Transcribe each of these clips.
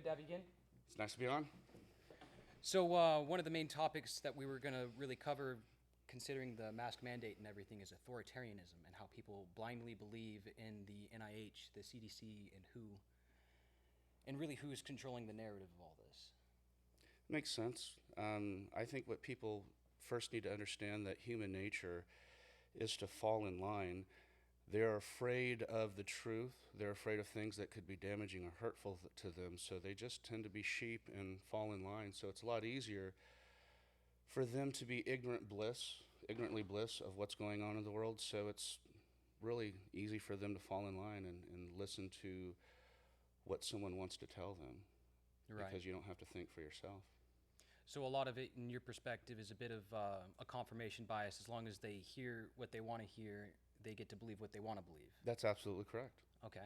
to have you again. It's nice to be on. So one of the main topics that we were going to really cover, considering the mask mandate and everything, is authoritarianism and how people blindly believe in the NIH, the CDC, and really who's controlling the narrative of all this. Makes sense. I think what people first need to understand that human nature is to fall in line. They're afraid of the truth. They're afraid of things that could be damaging or hurtful to them. So they just tend to be sheep and fall in line. So it's a lot easier for them to be ignorantly bliss of what's going on in the world. So it's really easy for them to fall in line and listen to what someone wants to tell them. Right. Because you don't have to think for yourself. So a lot of it, in your perspective, is a bit of a confirmation bias. As long as they hear what they want to hear, they get to believe what they want to believe. That's absolutely correct. Okay.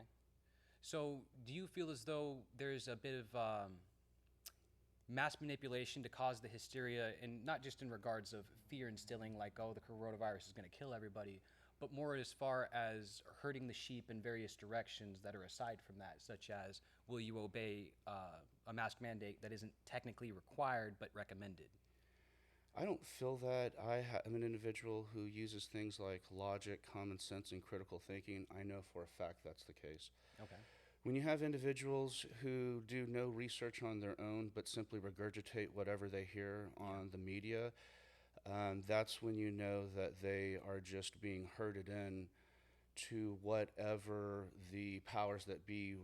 So do you feel as though there's a bit of mass manipulation to cause the hysteria, and not just in regards of fear instilling, like, oh, the coronavirus is going to kill everybody, but more as far as herding the sheep in various directions that are aside from that, such as, will you obey a mask mandate that isn't technically required but recommended? I don't feel that. I'm an individual who uses things like logic, common sense, and critical thinking. I know for a fact that's the case. Okay. When you have individuals who do no research on their own but simply regurgitate whatever they hear on the media, that's when you know that they are just being herded in to whatever the powers that be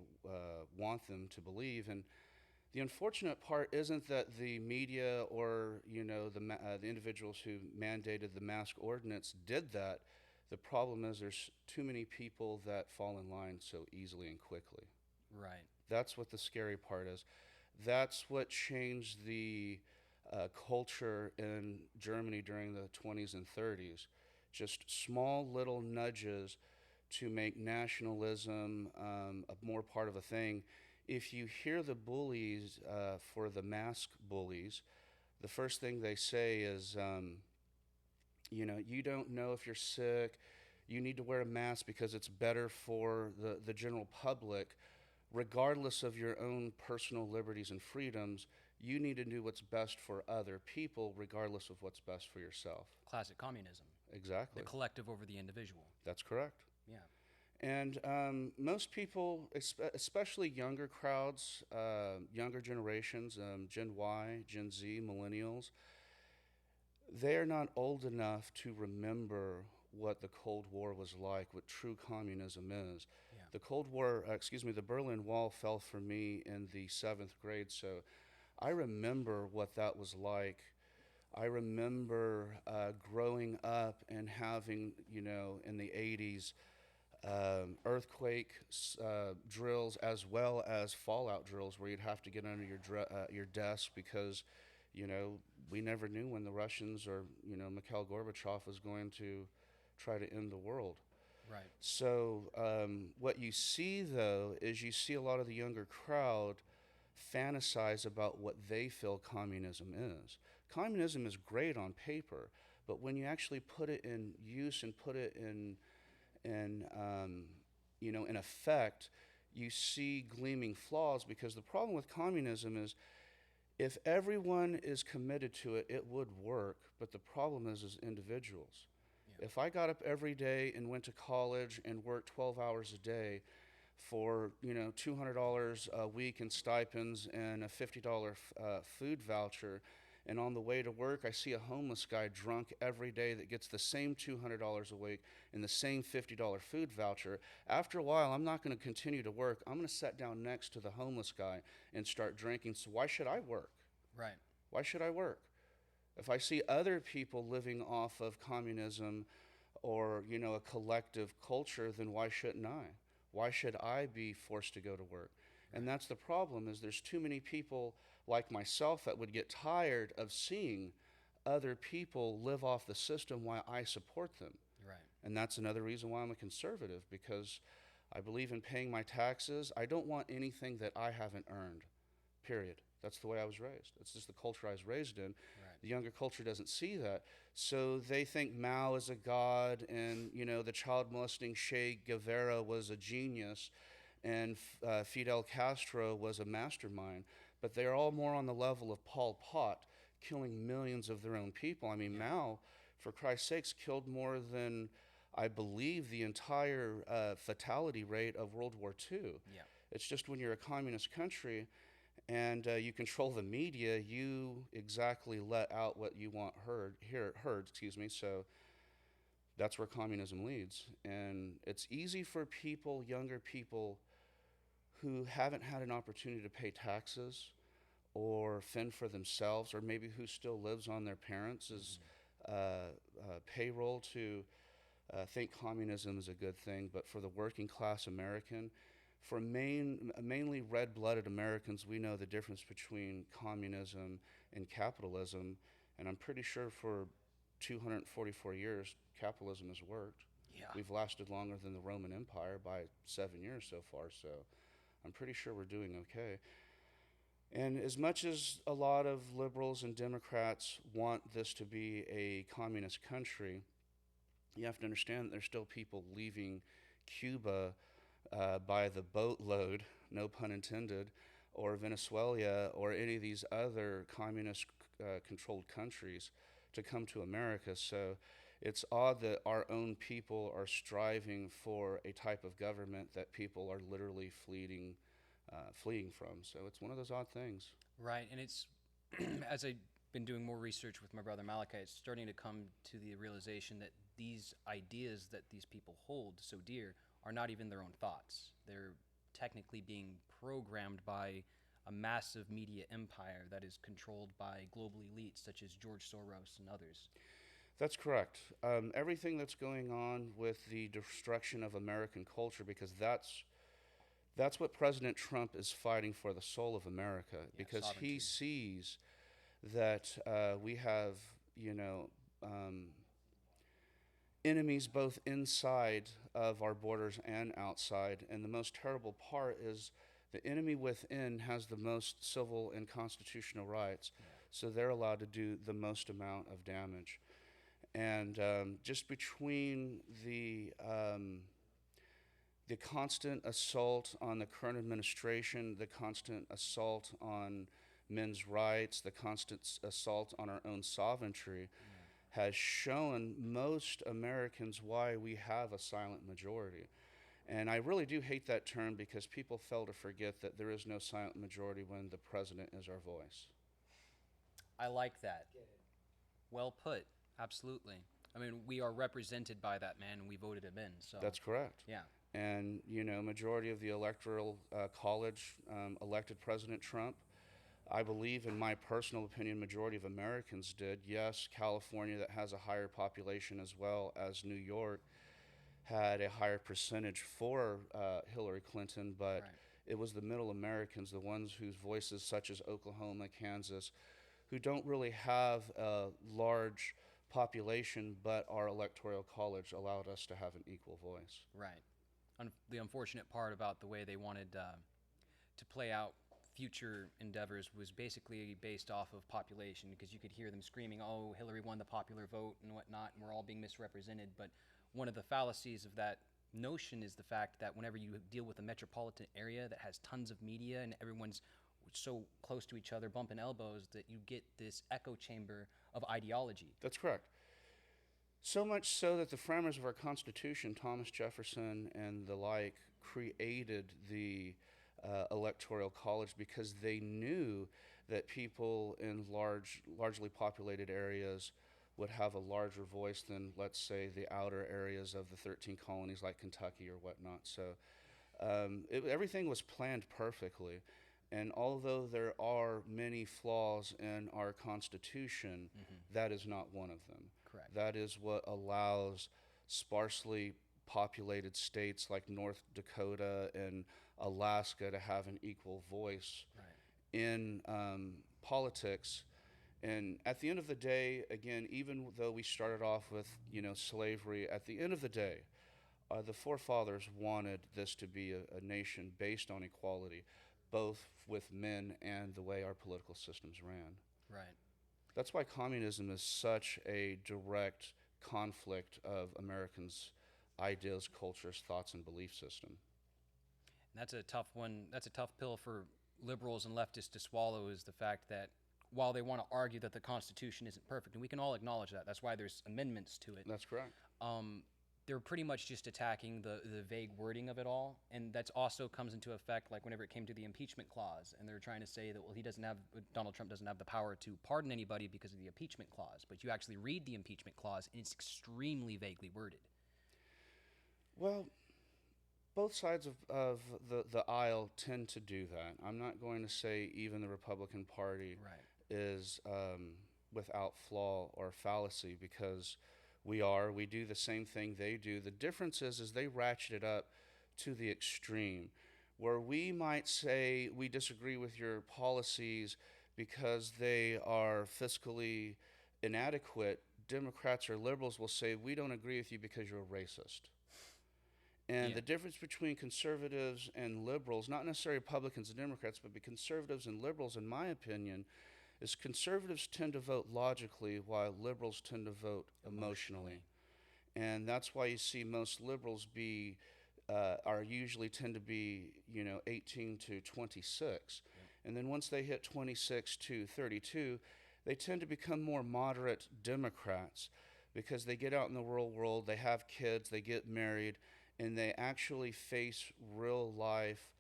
want them to believe. And the unfortunate part isn't that the media or the individuals who mandated the mask ordinance did that. The problem is there's too many people that fall in line so easily and quickly. Right. That's what the scary part is. That's what changed the culture in Germany during the 20s and 30s. Just small little nudges to make nationalism a more part of a thing. If you hear the bullies for the mask bullies, the first thing they say is, you don't know if you're sick, you need to wear a mask because it's better for the general public. Regardless of your own personal liberties and freedoms, you need to do what's best for other people, regardless of what's best for yourself. Classic communism. Exactly. The collective over the individual. That's correct. Yeah. And most people, especially younger crowds, younger generations, Gen Y, Gen Z, millennials, they are not old enough to remember what the Cold War was like, what true communism is. Yeah. The Berlin Wall fell for me in the 7th grade, so I remember what that was like. I remember growing up and having, in the 80s, earthquake drills as well as fallout drills where you'd have to get under your desk because, we never knew when the Russians or, Mikhail Gorbachev was going to try to end the world. Right. So what you see, though, is you see a lot of the younger crowd fantasize about what they feel communism is. Communism is great on paper, but when you actually put it in use and put it in effect, you see gleaming flaws, because the problem with communism is if everyone is committed to it, it would work, but the problem is individuals. Yeah. If I got up every day and went to college and worked 12 hours a day for, $200 a week in stipends and a $50 food voucher, and on the way to work, I see a homeless guy drunk every day that gets the same $200 a week and the same $50 food voucher. After a while, I'm not going to continue to work. I'm going to sit down next to the homeless guy and start drinking. So why should I work? Right. Why should I work? If I see other people living off of communism or, a collective culture, then why shouldn't I? Why should I be forced to go to work? And that's the problem, is there's too many people like myself that would get tired of seeing other people live off the system while I support them. Right. And that's another reason why I'm a conservative, because I believe in paying my taxes. I don't want anything that I haven't earned, period. That's the way I was raised. It's just the culture I was raised in. Right. The younger culture doesn't see that. So they think Mao is a god and, the child molesting Che Guevara was a genius. and Fidel Castro was a mastermind, but they're all more on the level of Pol Pot, killing millions of their own people. I mean, Yeah. Mao, for Christ's sakes, killed more than, I believe, the entire fatality rate of World War II. Yeah. It's just when you're a communist country and you control the media, you exactly let out what you want heard, excuse me. So that's where communism leads. And it's easy for people, younger people, who haven't had an opportunity to pay taxes or fend for themselves, or maybe who still lives on their parents' payroll, to think communism is a good thing. But for the working class American, for mainly red-blooded Americans, we know the difference between communism and capitalism. And I'm pretty sure for 244 years, capitalism has worked. Yeah. We've lasted longer than the Roman Empire by 7 years so far, so I'm pretty sure we're doing okay. And as much as a lot of liberals and Democrats want this to be a communist country, you have to understand that there's still people leaving Cuba by the boatload, no pun intended, or Venezuela, or any of these other communist controlled countries to come to America. So it's odd that our own people are striving for a type of government that people are literally fleeing from. So it's one of those odd things. Right, and it's as I've been doing more research with my brother Malachi, it's starting to come to the realization that these ideas that these people hold so dear are not even their own thoughts. They're technically being programmed by a massive media empire that is controlled by global elites such as George Soros and others. That's correct. Everything that's going on with the destruction of American culture, because that's what President Trump is fighting for, the soul of America, because he sovereignty. sees that we have, enemies both inside of our borders and outside. And the most terrible part is the enemy within has the most civil and constitutional rights, so they're allowed to do the most amount of damage. And just between the constant assault on the current administration, the constant assault on men's rights, the constant assault on our own sovereignty, has shown most Americans why we have a silent majority. And I really do hate that term, because people fail to forget that there is no silent majority when the president is our voice. I like that. Well put. Absolutely. I mean, we are represented by that man, and we voted him in. So That's correct. yeah. And, majority of the Electoral College elected President Trump. I believe, in my personal opinion, majority of Americans did. Yes, California, that has a higher population as well as New York, had a higher percentage for Hillary Clinton, but Right. it was the middle Americans, the ones whose voices, such as Oklahoma, Kansas, who don't really have a large population, but our Electoral College allowed us to have an equal voice. Right. The unfortunate part about the way they wanted to play out future endeavors was basically based off of population, because you could hear them screaming, oh, Hillary won the popular vote and whatnot, and we're all being misrepresented. But one of the fallacies of that notion is the fact that whenever you deal with a metropolitan area that has tons of media and everyone's so close to each other, bumping elbows, that you get this echo chamber of ideology. That's correct. So much so that the framers of our Constitution, Thomas Jefferson and the like, created the Electoral College, because they knew that people in largely populated areas would have a larger voice than, let's say, the outer areas of the 13 colonies like Kentucky or whatnot. So everything was planned perfectly. And although there are many flaws in our Constitution, that is not one of them. Correct. That is what allows sparsely populated states like North Dakota and Alaska to have an equal voice in politics. And at the end of the day, again, even though we started off with slavery, at the end of the day, the forefathers wanted this to be a nation based on equality, both with men and the way our political systems ran. Right. That's why communism is such a direct conflict of Americans' ideas, cultures, thoughts, and belief system. That's a tough one. That's a tough pill for liberals and leftists to swallow, is the fact that while they want to argue that the Constitution isn't perfect, and we can all acknowledge that, that's why there's amendments to it, That's correct. they're pretty much just attacking the vague wording of it all. And that's also comes into effect like whenever it came to the impeachment clause. And they're trying to say that, well, Donald Trump doesn't have the power to pardon anybody because of the impeachment clause. But you actually read the impeachment clause, and it's extremely vaguely worded. Well, both sides of the aisle tend to do that. I'm not going to say even the Republican Party Right. is without flaw or fallacy, because we do the same thing they do. The difference is they ratchet it up to the extreme, where we might say we disagree with your policies because they are fiscally inadequate. Democrats or liberals will say we don't agree with you because you're a racist. And Yeah. the difference between conservatives and liberals, not necessarily Republicans and Democrats, but conservatives and liberals, in my opinion, is conservatives tend to vote logically while liberals tend to vote emotionally. And that's why you see most liberals are usually tend to be, 18 to 26. And then once they hit 26 to 32, they tend to become more moderate Democrats, because they get out in the real world, they have kids, they get married, and they actually face real life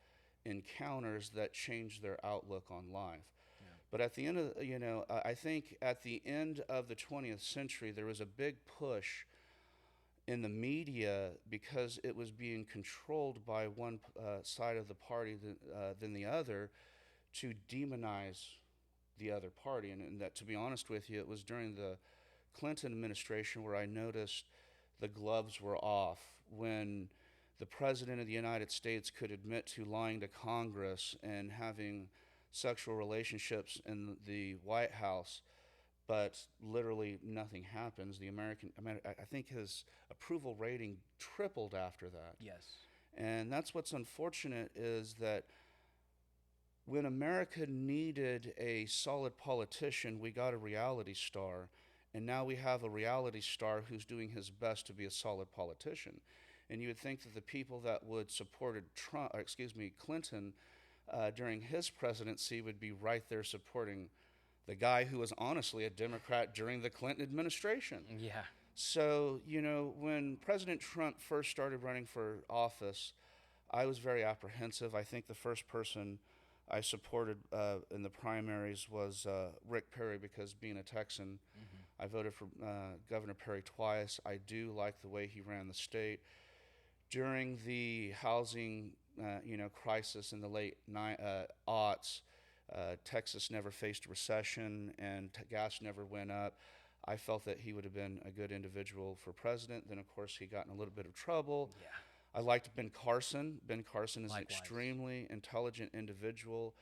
encounters that change their outlook on life. But at the end of, I think at the end of the 20th century, there was a big push in the media, because it was being controlled by one side of the party than the other, to demonize the other party. And that, to be honest with you, it was during the Clinton administration where I noticed the gloves were off, when the President of the United States could admit to lying to Congress and having sexual relationships in the White House, but literally nothing happens. I think his approval rating tripled after that. Yes. And that's what's unfortunate, is that when America needed a solid politician, we got a reality star. And now we have a reality star who's doing his best to be a solid politician. And you would think that the people that would supported Clinton during his presidency would be right there supporting the guy who was honestly a Democrat during the Clinton administration. Yeah. So, when President Trump first started running for office, I was very apprehensive. I think the first person I supported in the primaries was Rick Perry, because being a Texan, I voted for Governor Perry twice. I do like the way he ran the state. During the housing crisis in the late aughts, Texas never faced a recession, and gas never went up. I felt that he would have been a good individual for president. Then, of course, he got in a little bit of trouble. Yeah. I liked Ben Carson. Ben Carson is an Likewise. extremely intelligent individual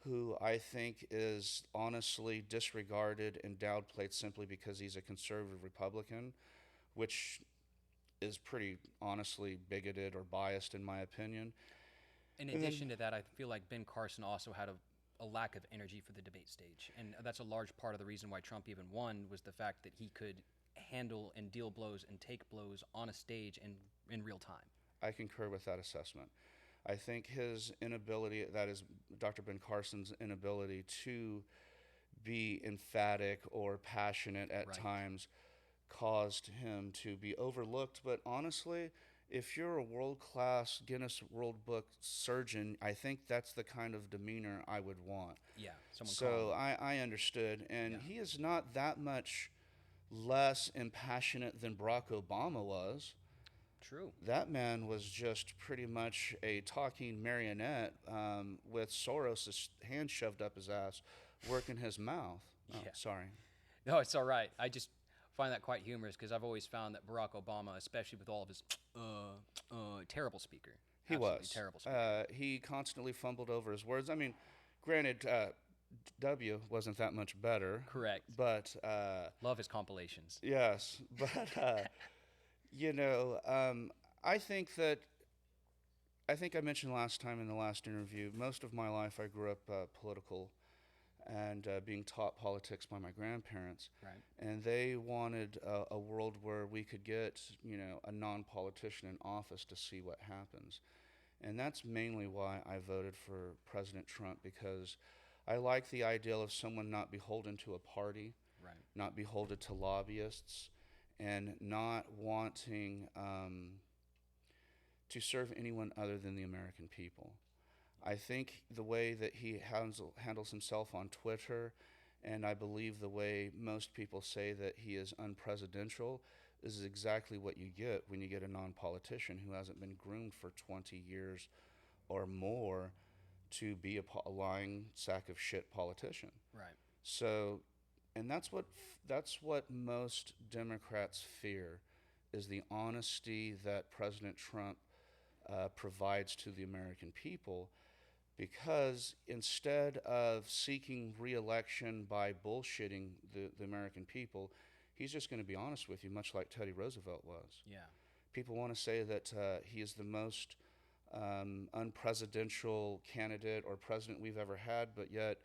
who I think is honestly disregarded and downplayed simply because he's a conservative Republican, which is pretty honestly bigoted or biased in my opinion. In addition to that, I feel like Ben Carson also had a lack of energy for the debate stage. And that's a large part of the reason why Trump even won, was the fact that he could handle and deal blows and take blows on a stage and in real time. I concur with that assessment. I think his inability, that is Dr. Ben Carson's inability to be emphatic or passionate at Right. times, caused him to be overlooked. But honestly, if you're a world-class Guinness World Book surgeon, I think that's the kind of demeanor I would want. Yeah. Someone So calm. I understood. And Yeah. he is not that much less impassionate than Barack Obama was. True. That man was just pretty much a talking marionette with Soros' hand shoved up his ass, working his mouth. Oh, Yeah. sorry. No, it's all right. I just find that quite humorous, because I've always found that Barack Obama, especially with all of his terrible speaker. He Absolutely was. terrible speaker. He constantly fumbled over his words. I mean, granted, W wasn't that much better. Correct. But Love his compilations. yes, but I think that I mentioned last time in the last interview, most of my life I grew up political and being taught politics by my grandparents. Right. And they wanted a world where we could get, a non-politician in office to see what happens. And that's mainly why I voted for President Trump, because I like the ideal of someone not beholden to a party, Right. not beholden to lobbyists, and not wanting to serve anyone other than the American people. I think the way that he handles himself on Twitter, and I believe the way most people say that he is unpresidential, is exactly what you get when you get a non-politician who hasn't been groomed for 20 years or more to be a lying sack of shit politician. Right. So, and that's what most Democrats fear, is the honesty that President Trump provides to the American people, because instead of seeking re-election by bullshitting the American people, he's just going to be honest with you, much like Teddy Roosevelt was. Yeah. People want to say that he is the most unpresidential candidate or president we've ever had, but yet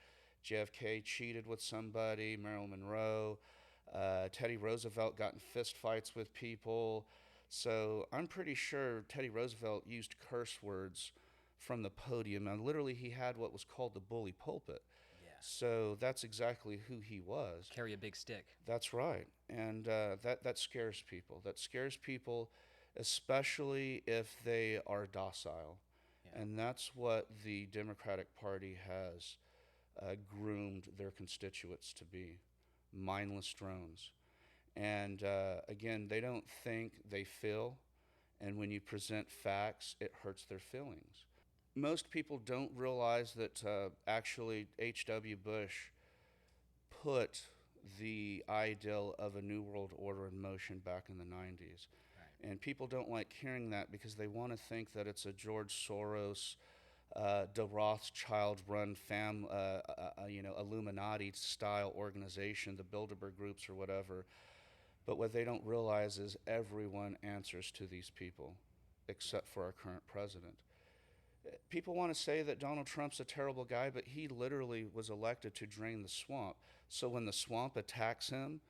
JFK cheated with somebody, Marilyn Monroe, Teddy Roosevelt got in fist fights with people. So I'm pretty sure Teddy Roosevelt used curse words from the podium, and literally he had what was called the bully pulpit. Yeah. So that's exactly who he was. Carry a big stick. That's right, and that scares people. That scares people, especially if they are docile, Yeah. and that's what the Democratic Party has groomed their constituents to be: mindless drones. And again, they don't think, they feel, and when you present facts, it hurts their feelings. Most people don't realize that actually H.W. Bush put the ideal of a new world order in motion back in the 90s. Right. And people don't like hearing that because they want to think that it's a George Soros, de Rothschild-run Illuminati-style organization, the Bilderberg groups or whatever. But what they don't realize is everyone answers to these people, except for our current president. People want to say that Donald Trump's a terrible guy, but he literally was elected to drain the swamp. So when the swamp attacks him,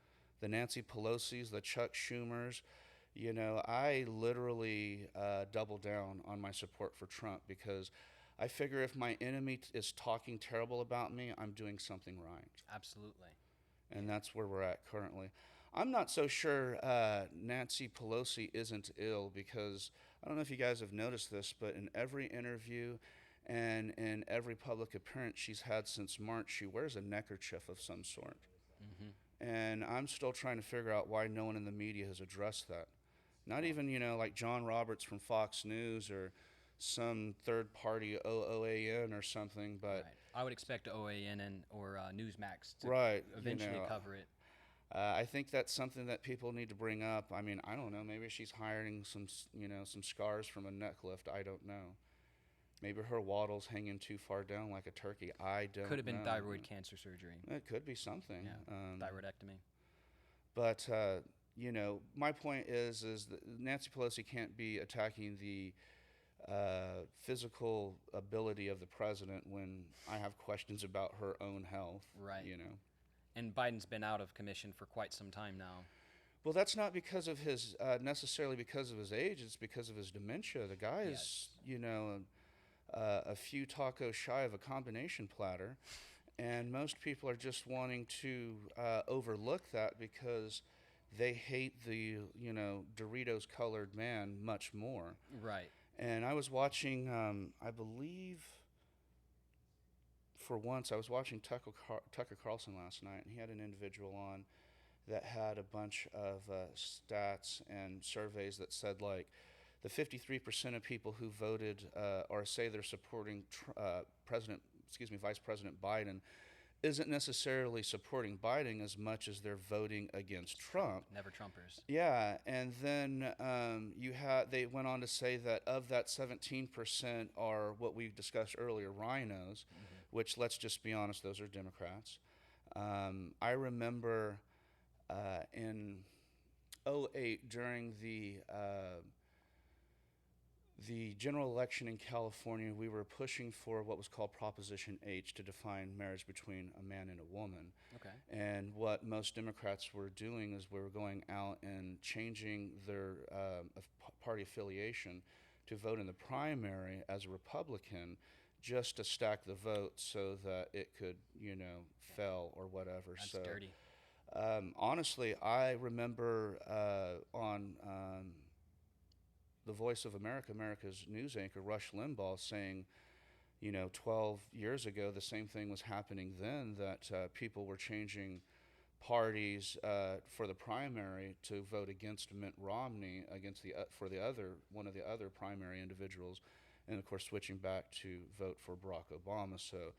the Nancy Pelosi's, the Chuck Schumers, I literally double down on my support for Trump, because I figure if my enemy is talking terrible about me, I'm doing something right. Absolutely. And that's where we're at currently. I'm not so sure Nancy Pelosi isn't ill, because I don't know if you guys have noticed this, but in every interview and in every public appearance she's had since March, she wears a neckerchief of some sort. Mm-hmm. And I'm still trying to figure out why no one in the media has addressed that. Not even, like John Roberts from Fox News or some third party OAN or something, but... Right. I would expect OAN or Newsmax to right, eventually cover it. I think that's something that people need to bring up. I mean, I don't know. Maybe she's hiring some scars from a neck lift. I don't know. Maybe her waddle's hanging too far down like a turkey. I don't know. Could have been thyroid cancer surgery. It could be something. Yeah. Thyroidectomy. But, my point is that Nancy Pelosi can't be attacking the physical ability of the president when I have questions about her own health. Right. And Biden's been out of commission for quite some time now. Well, that's not because of his necessarily because of his age. It's because of his dementia. The guy is, a few tacos shy of a combination platter, and most people are just wanting to overlook that because they hate the Doritos-colored man much more. Right. And I was watching, I believe. For once, I was watching Tucker Carlson last night, and he had an individual on that had a bunch of stats and surveys that said, like, the 53% of people who voted or say they're supporting Vice President Biden isn't necessarily supporting Biden as much as they're voting against Trump. Never Trumpers. Yeah, and then they went on to say that of that 17% are what we discussed earlier, rhinos, which, let's just be honest, those are Democrats. I remember in 2008 during the general election in California, we were pushing for what was called Proposition H to define marriage between a man and a woman. Okay. And what most Democrats were doing is we were going out and changing their party affiliation to vote in the primary as a Republican just to stack the vote so that it could, fail or whatever. That's So, dirty. honestly, I remember on the Voice of America, America's news anchor, Rush Limbaugh, saying, 12 years ago, the same thing was happening then, that people were changing parties for the primary to vote against Mitt Romney against for the other one of the other primary individuals, and of course switching back to vote for Barack Obama. So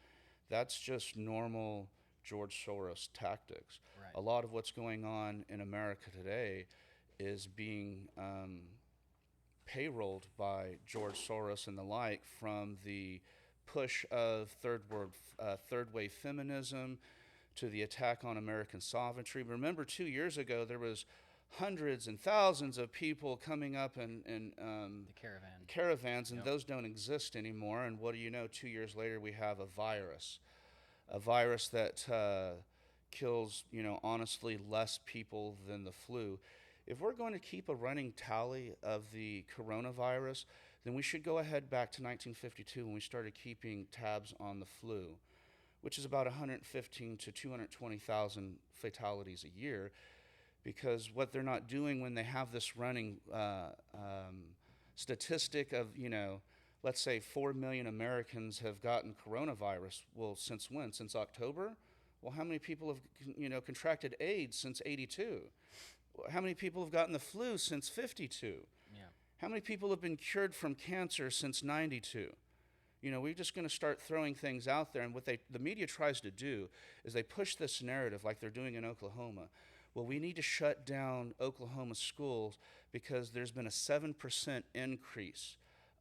that's just normal George Soros tactics. Right. A lot of what's going on in America today is being payrolled by George Soros and the like, from the push of third wave feminism to the attack on American sovereignty. Remember, 2 years ago, there was hundreds and thousands of people coming up in The caravan. caravans, and Yep. those don't exist anymore. And what do you know? 2 years later, we have a virus that kills, honestly, less people than the flu. If we're going to keep a running tally of the coronavirus, then we should go ahead back to 1952 when we started keeping tabs on the flu, which is about 115 to 220,000 fatalities a year. Because what they're not doing when they have this running statistic of, let's say 4 million Americans have gotten coronavirus. Well, since when? Since October? Well, how many people have, contracted AIDS since 82? How many people have gotten the flu since 52? Yeah. How many people have been cured from cancer since 92? We're just going to start throwing things out there. And what the media tries to do is they push this narrative like they're doing in Oklahoma. Well, we need to shut down Oklahoma schools because there's been a 7% increase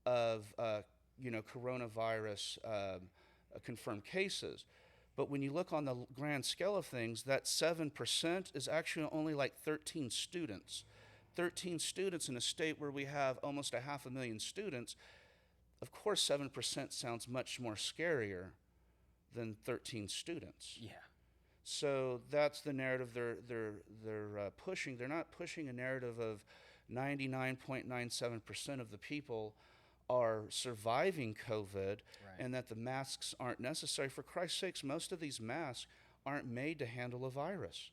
of, coronavirus confirmed cases. But when you look on the grand scale of things, that 7% is actually only like 13 students. 13 students in a state where we have almost 500,000 students. Of course, 7% sounds much more scarier than 13 students. Yeah. So that's the narrative they're pushing. They're not pushing a narrative of 99.97% of the people are surviving COVID, Right. and that the masks aren't necessary. For Christ's sakes, most of these masks aren't made to handle a virus.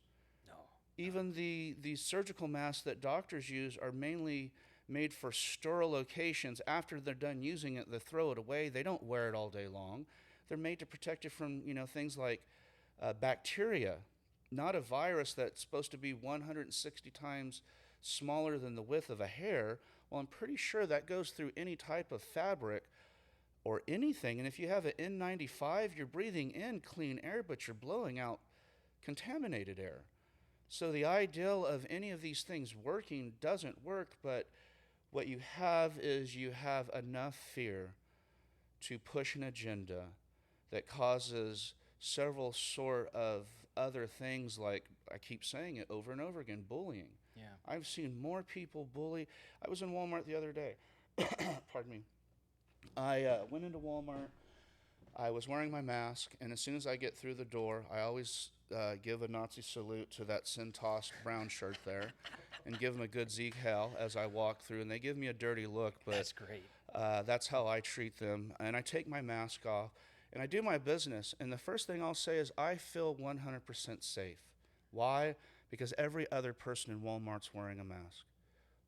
No. Even the surgical masks that doctors use are mainly made for sterile locations. After they're done using it, they throw it away. They don't wear it all day long. They're made to protect you from, things like bacteria, not a virus that's supposed to be 160 times smaller than the width of a hair. Well, I'm pretty sure that goes through any type of fabric or anything. And if you have an N95, you're breathing in clean air, but you're blowing out contaminated air. So the ideal of any of these things working doesn't work, but what you have is you have enough fear to push an agenda that causes several sort of other things, like, I keep saying it over and over again, bullying. Yeah. I've seen more people bully. I was in Walmart the other day. Pardon me. I went into Walmart. I was wearing my mask, and as soon as I get through the door, I always give a Nazi salute to that sin-tossed brown shirt there and give them a good Sieg Heil as I walk through, and they give me a dirty look, but That's great. that's how I treat them. And I take my mask off, and I do my business, and the first thing I'll say is I feel 100% safe. Why? Because every other person in Walmart's wearing a mask.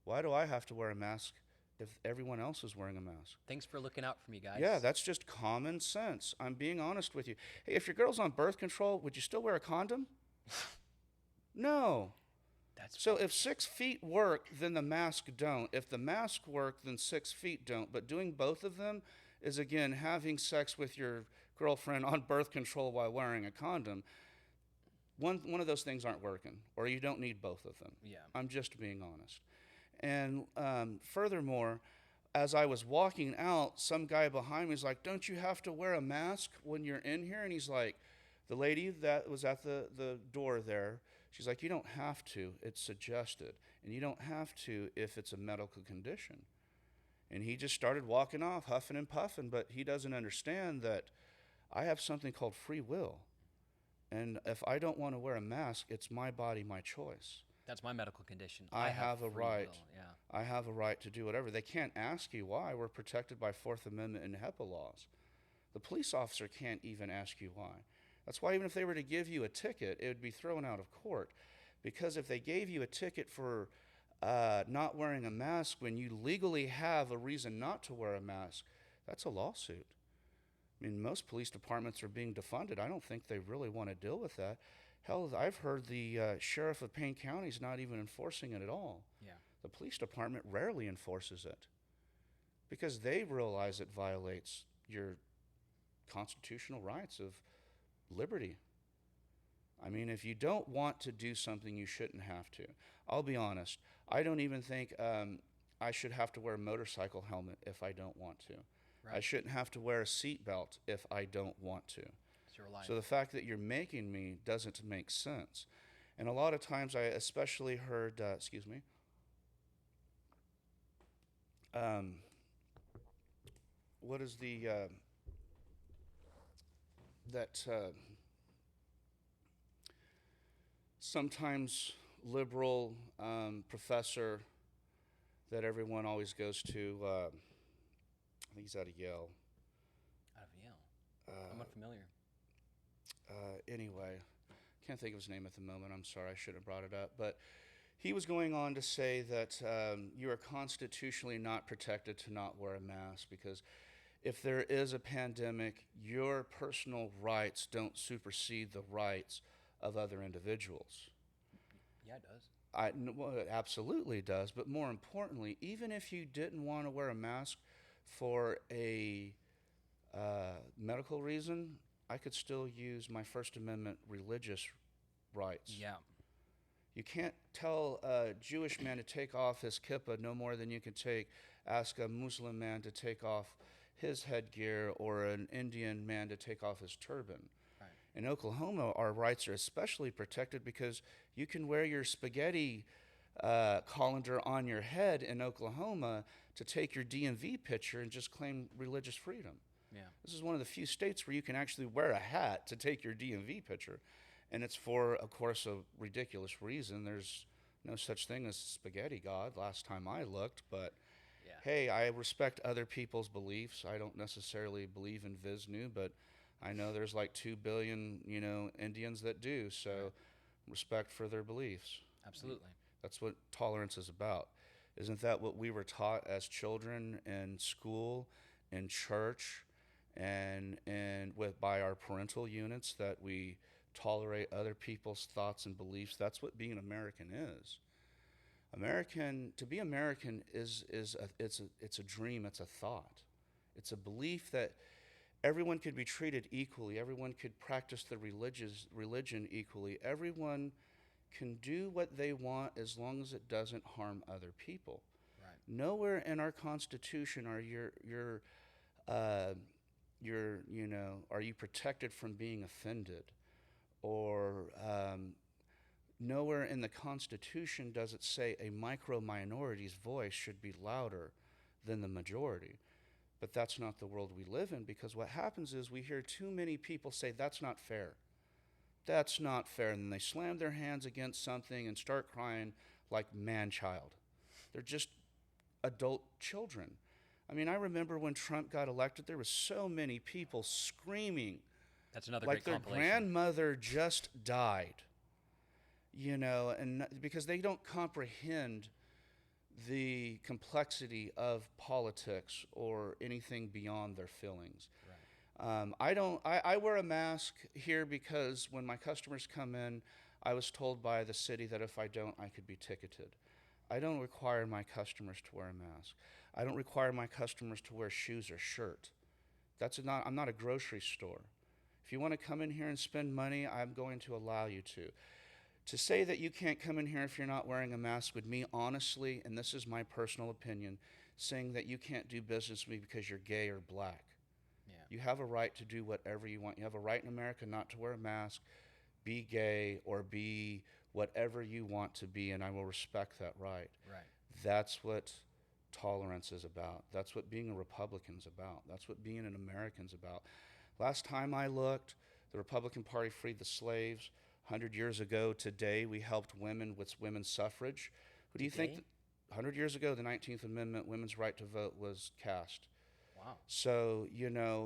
Why do I have to wear a mask if everyone else is wearing a mask? Thanks for looking out for me, guys. Yeah, that's just common sense. I'm being honest with you. Hey, if your girl's on birth control, would you still wear a condom? No. That's So if 6 feet work, then the mask don't. If the mask work, then 6 feet don't. But doing both of them is, again, having sex with your girlfriend on birth control while wearing a condom. One of those things aren't working, or you don't need both of them. Yeah. I'm just being honest. And furthermore, as I was walking out, some guy behind me was like, "Don't you have to wear a mask when you're in here?" And he's like, the lady that was at the door there, she's like, "You don't have to. It's suggested. And you don't have to if it's a medical condition." And he just started walking off, huffing and puffing, but he doesn't understand that I have something called free will. And if I don't want to wear a mask, it's my body, my choice. That's my medical condition. I I have have a free right. will. Yeah. I have a right to do whatever. They can't ask you why. We're protected by Fourth Amendment and HIPAA laws. The police officer can't even ask you why. That's why even if they were to give you a ticket, it would be thrown out of court. Because if they gave you a ticket for not wearing a mask when you legally have a reason not to wear a mask, that's a lawsuit. I mean, most police departments are being defunded. I don't think they really want to deal with that. Hell, I've heard the sheriff of Payne County is not even enforcing it at all. Yeah. The police department rarely enforces it because they realize it violates your constitutional rights of liberty. I mean, if you don't want to do something, you shouldn't have to. I'll be honest. I don't even think I should have to wear a motorcycle helmet if I don't want to. Right. I shouldn't have to wear a seatbelt if I don't want to. It's your life. So the fact that you're making me doesn't make sense. And a lot of times I especially heard, what is the, sometimes liberal professor that everyone always goes to, I think he's out of Yale. Out of Yale. I'm unfamiliar. Anyway, can't think of his name at the moment. I'm sorry, I should have brought it up. But he was going on to say that you are constitutionally not protected to not wear a mask because if there is a pandemic, your personal rights don't supersede the rights of other individuals. Yeah, it does. Well, it absolutely does. But more importantly, even if you didn't want to wear a mask for a medical reason, I could still use my First Amendment religious rights. Yeah. You can't tell a Jewish man to take off his kippah no more than you can ask a Muslim man to take off his headgear or an Indian man to take off his turban. Right. In Oklahoma, our rights are especially protected because you can wear your spaghetti colander on your head in Oklahoma to take your DMV picture and just claim religious freedom. Yeah. This is one of the few states where you can actually wear a hat to take your DMV picture. And it's for, of course, a ridiculous reason. There's no such thing as spaghetti god last time I looked, but Yeah. hey, I respect other people's beliefs. I don't necessarily believe in Vishnu, but I know there's like 2 billion, Indians that do, so respect for their beliefs. Absolutely. That's what tolerance is about. Isn't that what we were taught as children in school, in church, and by our parental units, that we tolerate other people's thoughts and beliefs? That's what being an American is. To be American it's a dream, it's a thought. It's a belief that everyone could be treated equally, everyone could practice their religion equally, everyone can do what they want as long as it doesn't harm other people. Right. Nowhere in our Constitution are are you protected from being offended, or nowhere in the Constitution does it say a micro-minority's voice should be louder than the majority. But that's not the world we live in, because what happens is we hear too many people say, that's not fair. That's not fair. And then they slam their hands against something and start crying like man-child. They're just adult children. I mean, I remember when Trump got elected, there were so many people screaming That's another like great their compilation. grandmother just died. And because they don't comprehend the complexity of politics or anything beyond their feelings. Right. I wear a mask here because when my customers come in, I was told by the city that if I don't, I could be ticketed. I don't require my customers to wear a mask. I don't require my customers to wear shoes or shirt. I'm not a grocery store. If you want to come in here and spend money, I'm going to allow you to. To say that you can't come in here if you're not wearing a mask would me honestly, and this is my personal opinion, saying that you can't do business with me because you're gay or black. Yeah. You have a right to do whatever you want. You have a right in America not to wear a mask, be gay, or be whatever you want to be, and I will respect that right. Right. That's what tolerance is about. That's what being a Republican's about. That's what being an American's about. Last time I looked, the Republican Party freed the slaves. 100 years ago today, we helped women with women's suffrage. Who do you think? Today? 100 years ago, the 19th Amendment, women's right to vote, was cast. Wow. So,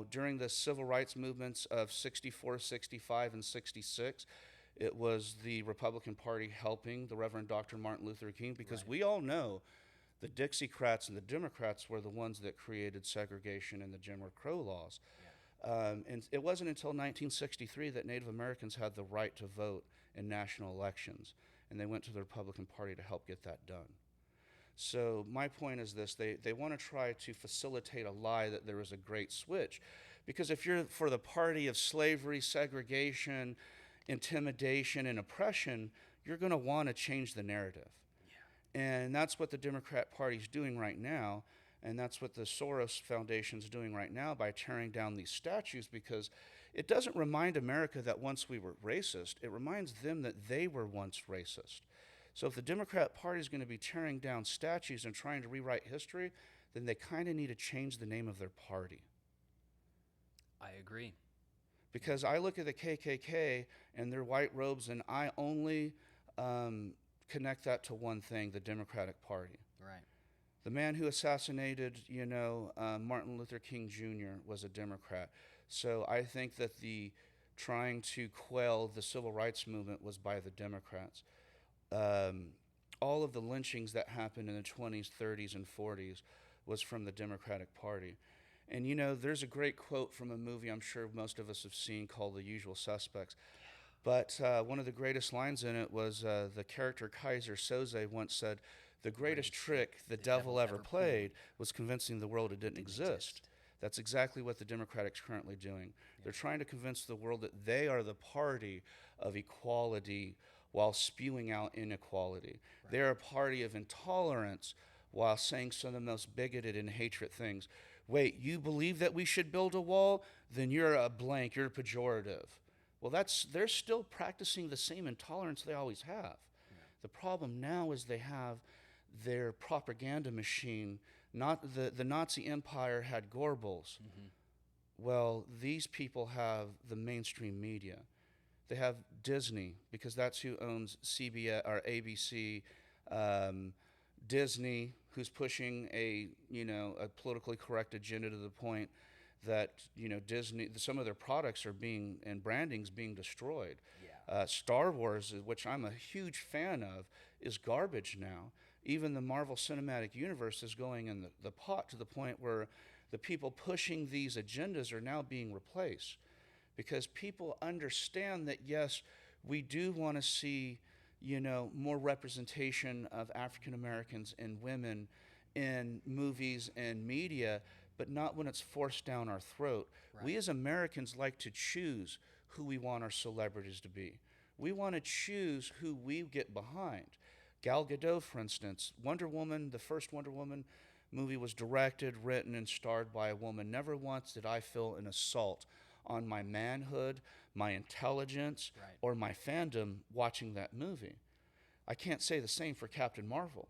during the civil rights movements of 64, 65, and 66, it was the Republican Party helping the Reverend Dr. Martin Luther King, because Right. we all know the Dixiecrats and the Democrats were the ones that created segregation and the Jim Crow laws. And it wasn't until 1963 that Native Americans had the right to vote in national elections, and they went to the Republican Party to help get that done. So my point is this: they want to try to facilitate a lie that there is a great switch, because if you're for the party of slavery, segregation, intimidation, and oppression, you're going to want to change the narrative. And that's what the Democrat Party is doing right now, and that's what the Soros Foundation is doing right now by tearing down these statues, because it doesn't remind America that once we were racist. It reminds them that they were once racist. So if the Democrat Party is going to be tearing down statues and trying to rewrite history, then they kind of need to change the name of their party. I agree. Because I look at the KKK and their white robes, and I only connect that to one thing: the Democratic Party. Right. The man who assassinated, Martin Luther King Jr. was a Democrat. So I think that the trying to quell the civil rights movement was by the Democrats. All of the lynchings that happened in the 20s, 30s, and 40s was from the Democratic Party. And there's a great quote from a movie I'm sure most of us have seen called The Usual Suspects. But one of the greatest lines in it was the character Kaiser Soze once said, "The greatest trick the devil ever played was convincing the world it didn't exist." That's exactly what the Democrats are currently doing. Yeah. They're trying to convince the world that they are the party of equality while spewing out inequality. Right. They're a party of intolerance while saying some of the most bigoted and hatred things. Wait, you believe that we should build a wall? Then you're a blank, you're pejorative. Well, they're still practicing the same intolerance they always have. Yeah. The problem now is they have their propaganda machine. Not the Nazi Empire had Goebbels. Mm-hmm. Well, these people have the mainstream media. They have Disney, because that's who owns CBS or ABC. Disney, who's pushing a politically correct agenda to the point that Disney, some of their products are being and branding's being destroyed. Yeah. Star Wars, which I'm a huge fan of, is garbage now. Even the Marvel Cinematic Universe is going in the pot to the point where the people pushing these agendas are now being replaced, because people understand that yes, we do want to see more representation of African Americans and women in movies and media, but not when it's forced down our throat. Right. We as Americans like to choose who we want our celebrities to be. We want to choose who we get behind. Gal Gadot, for instance, Wonder Woman, the first Wonder Woman movie was directed, written, and starred by a woman. Never once did I feel an assault on my manhood, my intelligence, right, or my fandom watching that movie. I can't say the same for Captain Marvel.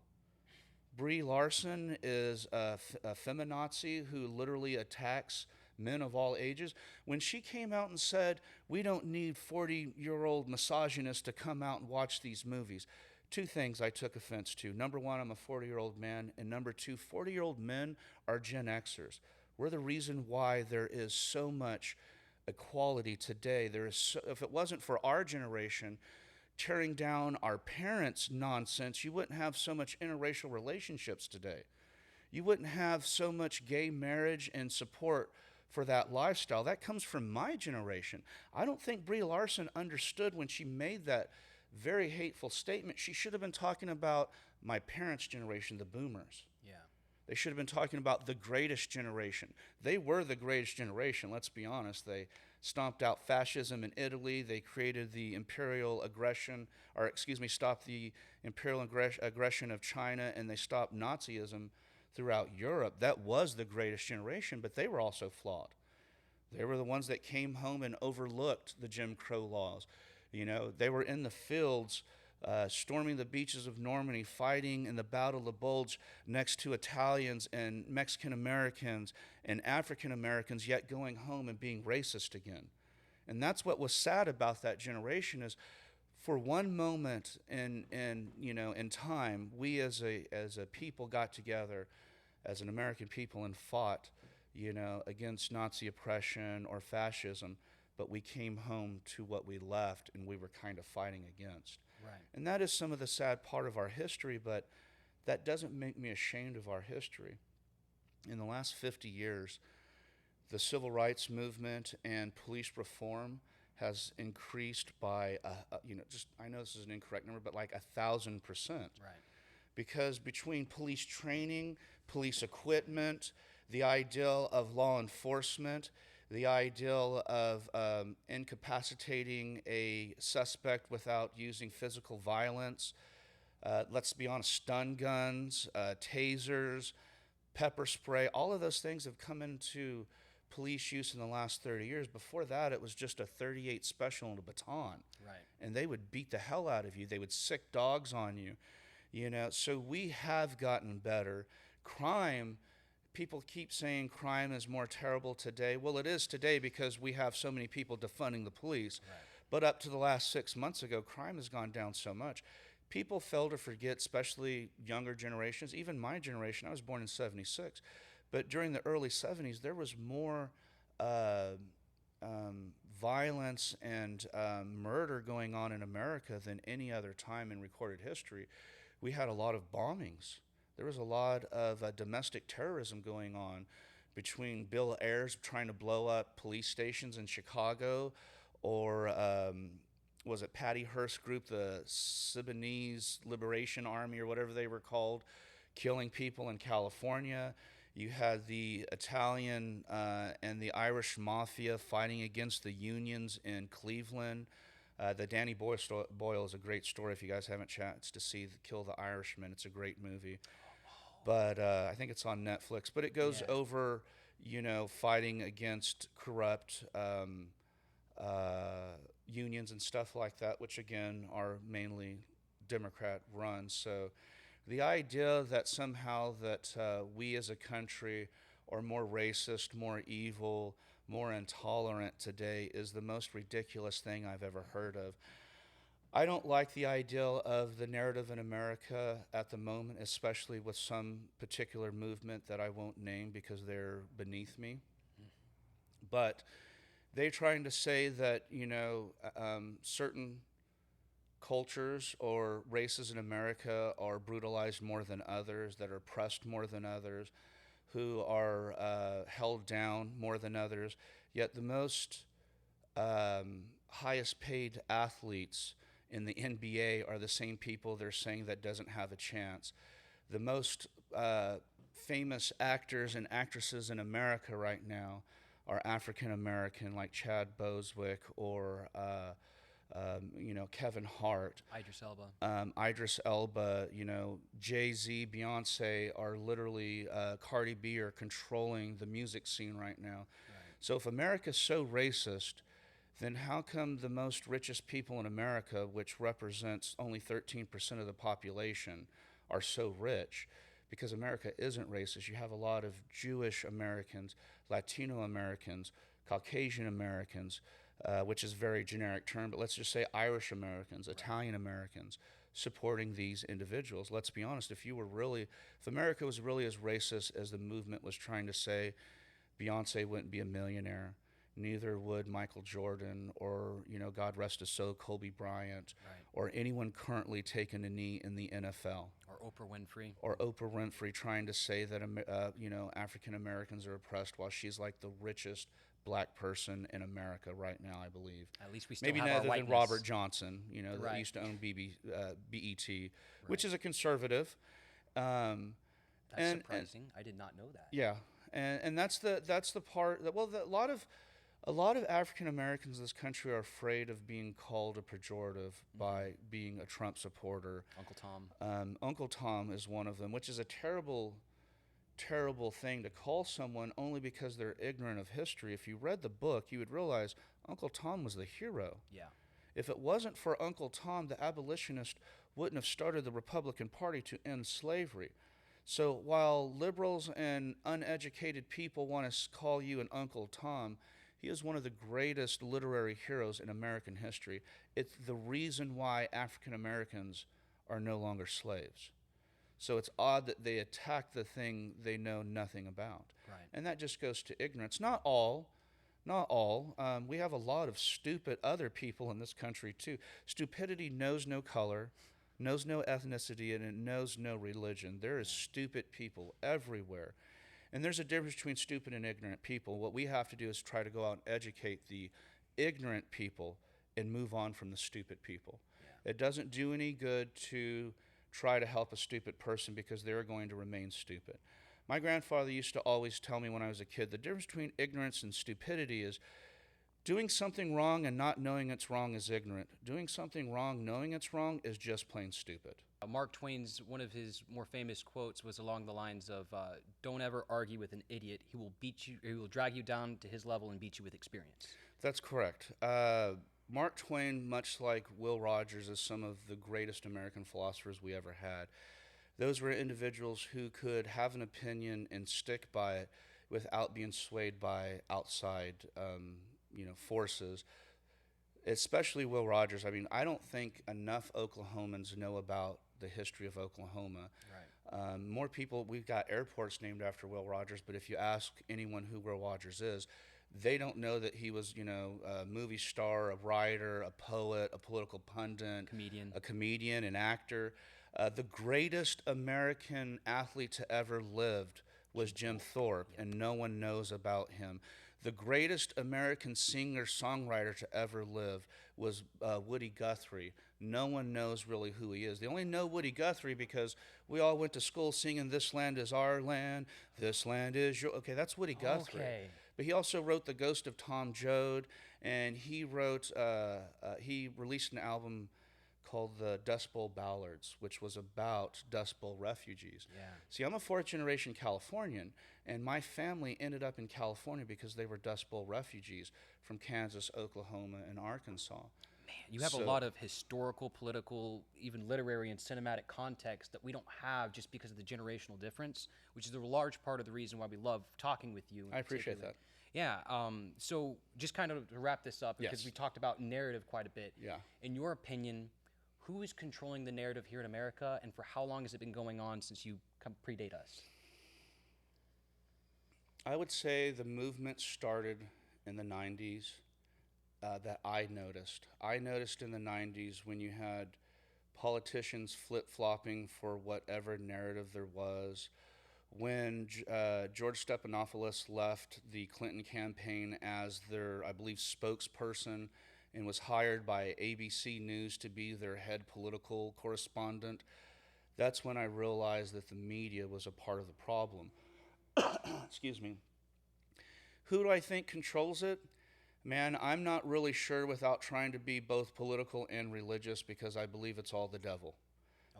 Brie Larson is a feminazi who literally attacks men of all ages. When she came out and said, we don't need 40-year-old misogynists to come out and watch these movies, two things I took offense to. Number one, I'm a 40-year-old man, and number two, 40-year-old men are Gen Xers. We're the reason why there is so much equality today. If it wasn't for our generation tearing down our parents' nonsense, you wouldn't have so much interracial relationships today. You wouldn't have so much gay marriage and support for that lifestyle. That comes from my generation. I don't think Brie Larson understood when she made that very hateful statement. She should have been talking about my parents' generation, the boomers. Yeah. They should have been talking about the greatest generation. They were the greatest generation, let's be honest. They stomped out fascism in Italy. They created the imperial aggression, stopped the imperial aggression of China, and they stopped Nazism throughout Europe. That was the greatest generation, but they were also flawed. They were the ones that came home and overlooked the Jim Crow laws. They were in the fields, storming the beaches of Normandy, fighting in the Battle of the Bulge next to Italians and Mexican Americans and African Americans, yet going home and being racist again. And that's what was sad about that generation is for one moment in time, we as a people got together as an American people and fought, against Nazi oppression or fascism, but we came home to what we left and we were kind of fighting against. Right. And that is some of the sad part of our history, but that doesn't make me ashamed of our history. In the last 50 years, the civil rights movement and police reform has increased by, I know this is an incorrect number, but like 1,000%. Right. Because between police training, police equipment, the ideal of law enforcement, the ideal of incapacitating a suspect without using physical violence, let's be honest, stun guns, tasers, pepper spray, all of those things have come into police use in the last 30 years. Before that, it was just a 38 special and a baton. Right. And they would beat the hell out of you. They would sick dogs on you. So we have gotten better. Crime, people keep saying crime is more terrible today. Well, it is today because we have so many people defunding the police. Right. But up to the last 6 months ago, crime has gone down so much. People fail to forget, especially younger generations, even my generation. I was born in 76. But during the early 70s, there was more violence and murder going on in America than any other time in recorded history. We had a lot of bombings. There was a lot of domestic terrorism going on between Bill Ayers trying to blow up police stations in Chicago, or was it Patty Hearst's group, the Sudanese Liberation Army or whatever they were called, killing people in California. You had the Italian and the Irish mafia fighting against the unions in Cleveland. The Danny Boyle is a great story if you guys haven't chanced to see Kill the Irishman. It's a great movie. But I think it's on Netflix. But it goes over, fighting against corrupt unions and stuff like that, which again are mainly Democrat run. So the idea that somehow that we as a country are more racist, more evil, more intolerant today is the most ridiculous thing I've ever heard of. I don't like the idea of the narrative in America at the moment, especially with some particular movement that I won't name because they're beneath me. But they're trying to say that, certain cultures or races in America are brutalized more than others, that are oppressed more than others, who are held down more than others. Yet the most highest paid athletes in the NBA are the same people they're saying that doesn't have a chance. The most famous actors and actresses in America right now are African American, like Chad Boswick or Kevin Hart. Idris Elba, Jay-Z, Beyonce are literally, Cardi B are controlling the music scene right now. Right. So if America's so racist, then how come the most richest people in America, which represents only 13% of the population, are so rich? Because America isn't racist. You have a lot of Jewish Americans, Latino Americans, Caucasian Americans, which is a very generic term, but let's just say Irish Americans, Italian Americans, supporting these individuals. Let's be honest, if America was really as racist as the movement was trying to say, Beyonce wouldn't be a millionaire. Neither would Michael Jordan or, God rest his soul, Kobe Bryant, or anyone currently taking a knee in the NFL. Or Oprah Winfrey trying to say that, African Americans are oppressed while she's like the richest black person in America right now, I believe. At least we still maybe have not our other whiteness. than Robert Johnson, that Right. used to own BET, which is a conservative. That's surprising. I did not know that. Yeah, and that's the part that a lot of African Americans in this country are afraid of being called a pejorative by being a Trump supporter. Uncle Tom. Uncle Tom is one of them, which is a terrible thing to call someone only because they're ignorant of history. If you read the book, you would realize Uncle Tom was the hero. Yeah. If it wasn't for Uncle Tom, the abolitionists wouldn't have started the Republican Party to end slavery. So while liberals and uneducated people want to call you an Uncle Tom, He is one of the greatest literary heroes in American history. It's the reason why African Americans are no longer slaves. So it's odd that they attack the thing they know nothing about. Right. And that just goes to ignorance. Not all. Not all. We have a lot of stupid other people in this country, too. Stupidity knows no color, knows no ethnicity, and it knows no religion. There is stupid people everywhere. And there's a difference between stupid and ignorant people. What we have to do is try to go out and educate the ignorant people and move on from the stupid people. Yeah. It doesn't do any good to try to help a stupid person because they're going to remain stupid. My grandfather used to always tell me when I was a kid, the difference between ignorance and stupidity is doing something wrong and not knowing it's wrong is ignorant. Doing something wrong knowing it's wrong is just plain stupid. Mark Twain's, one of his more famous quotes was along the lines of, don't ever argue with an idiot. He will beat you, he will drag you down to his level and beat you with experience. That's correct. Mark Twain, much like Will Rogers, is some of the greatest American philosophers we ever had. Those were individuals who could have an opinion and stick by it without being swayed by outside forces, especially Will Rogers. I mean, I don't think enough Oklahomans know about the history of Oklahoma. Right. More people, we've got airports named after Will Rogers, but if you ask anyone who Will Rogers is, they don't know that he was, a movie star, a writer, a poet, a political pundit, a comedian, an actor. The greatest American athlete to ever lived was Jim Thorpe, and no one knows about him. The greatest American singer-songwriter to ever live was Woody Guthrie. No one knows really who he is. They only know Woody Guthrie because we all went to school singing "This land is our land, this land is your." Okay, that's Woody Guthrie. Okay. But he also wrote "The Ghost of Tom Joad," and he released an album called the Dust Bowl Ballads, which was about Dust Bowl refugees. Yeah. See, I'm a fourth-generation Californian, and my family ended up in California because they were Dust Bowl refugees from Kansas, Oklahoma, and Arkansas. Man, you have a lot of historical, political, even literary and cinematic context that we don't have just because of the generational difference, which is a large part of the reason why we love talking with you. I appreciate that. Yeah. So just kind of to wrap this up, because we talked about narrative quite a bit. Yeah. In your opinion, who is controlling the narrative here in America, and for how long has it been going on since you predate us? I would say the movement started in the 90s that I noticed. I noticed in the 90s when you had politicians flip-flopping for whatever narrative there was. When George Stephanopoulos left the Clinton campaign as their, I believe, spokesperson and was hired by ABC News to be their head political correspondent, that's when I realized that the media was a part of the problem. Excuse me. Who do I think controls it? Man, I'm not really sure without trying to be both political and religious, because I believe it's all the devil.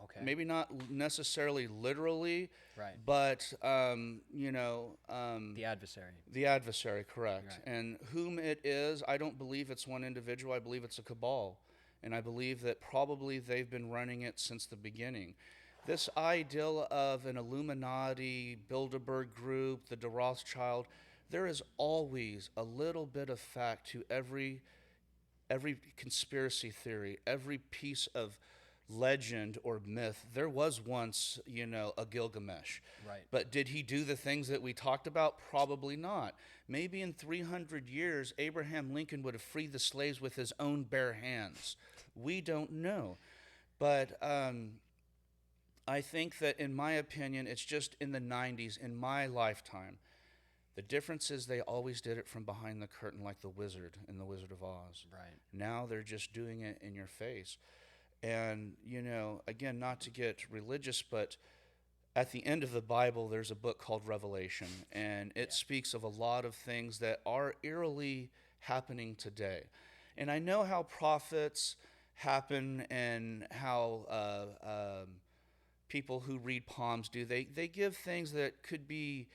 Okay. Maybe not necessarily literally, right, but, the adversary. The adversary, correct. Right. And whom it is, I don't believe it's one individual. I believe it's a cabal. And I believe that probably they've been running it since the beginning. This ideal of an Illuminati, Bilderberg group, the de Rothschild, there is always a little bit of fact to every conspiracy theory, every piece of legend or myth. There was once, a Gilgamesh. Right. But did he do the things that we talked about? Probably not. Maybe in 300 years, Abraham Lincoln would have freed the slaves with his own bare hands. We don't know. But I think that, in my opinion, it's just in the 90s, in my lifetime. The difference is they always did it from behind the curtain, like the wizard in The Wizard of Oz. Right. Now they're just doing it in your face. And, again, not to get religious, but at the end of the Bible, there's a book called Revelation, and it speaks of a lot of things that are eerily happening today. And I know how prophets happen and how people who read palms do. They give things that could be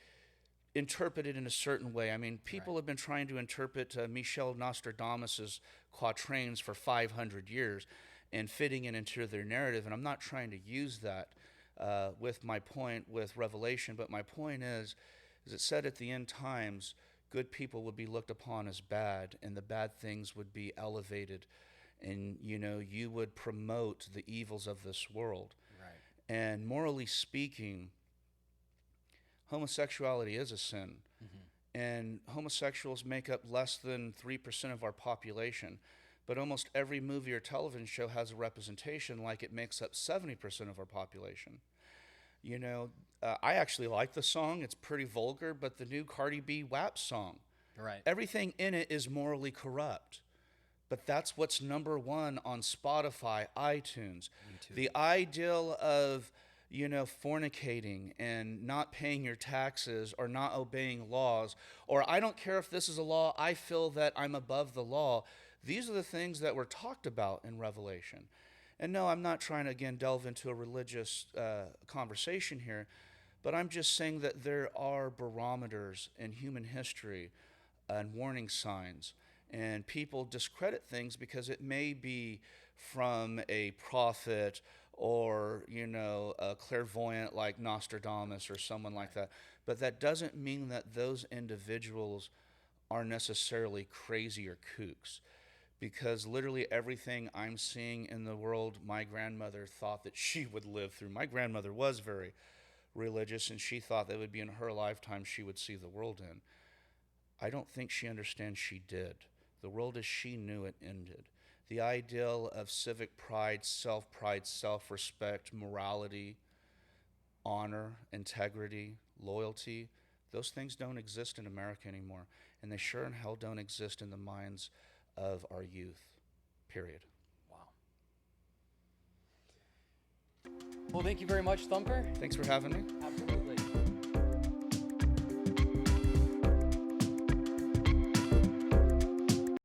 interpreted in a certain way. I mean, people have been trying to interpret Michel Nostradamus's quatrains for 500 years and fitting it into their narrative, and I'm not trying to use that with my point with Revelation, but my point is it said at the end times, good people would be looked upon as bad, and the bad things would be elevated, and you would promote the evils of this world. Right. And morally speaking, homosexuality is a sin. And homosexuals make up less than 3% of our population. But almost every movie or television show has a representation like it makes up 70% of our population. I actually like the song. It's pretty vulgar, but the new Cardi B WAP song, Right. everything in it is morally corrupt. But that's what's #1 on Spotify, iTunes. YouTube. The ideal of, fornicating and not paying your taxes or not obeying laws, or I don't care if this is a law, I feel that I'm above the law. These are the things that were talked about in Revelation. And no, I'm not trying to, again, delve into a religious conversation here, but I'm just saying that there are barometers in human history and warning signs. And people discredit things because it may be from a prophet or, a clairvoyant like Nostradamus or someone like that. But that doesn't mean that those individuals are necessarily crazy or kooks. Because literally everything I'm seeing in the world, my grandmother thought that she would live through. My grandmother was very religious, and she thought that it would be in her lifetime she would see the world in. I don't think she understands she did. The world as she knew it ended. The ideal of civic pride, self-respect, morality, honor, integrity, loyalty, those things don't exist in America anymore. And they sure in hell don't exist in the minds of our youth, period. Wow. Well, thank you very much, Thumper. Thanks for having me. Absolutely.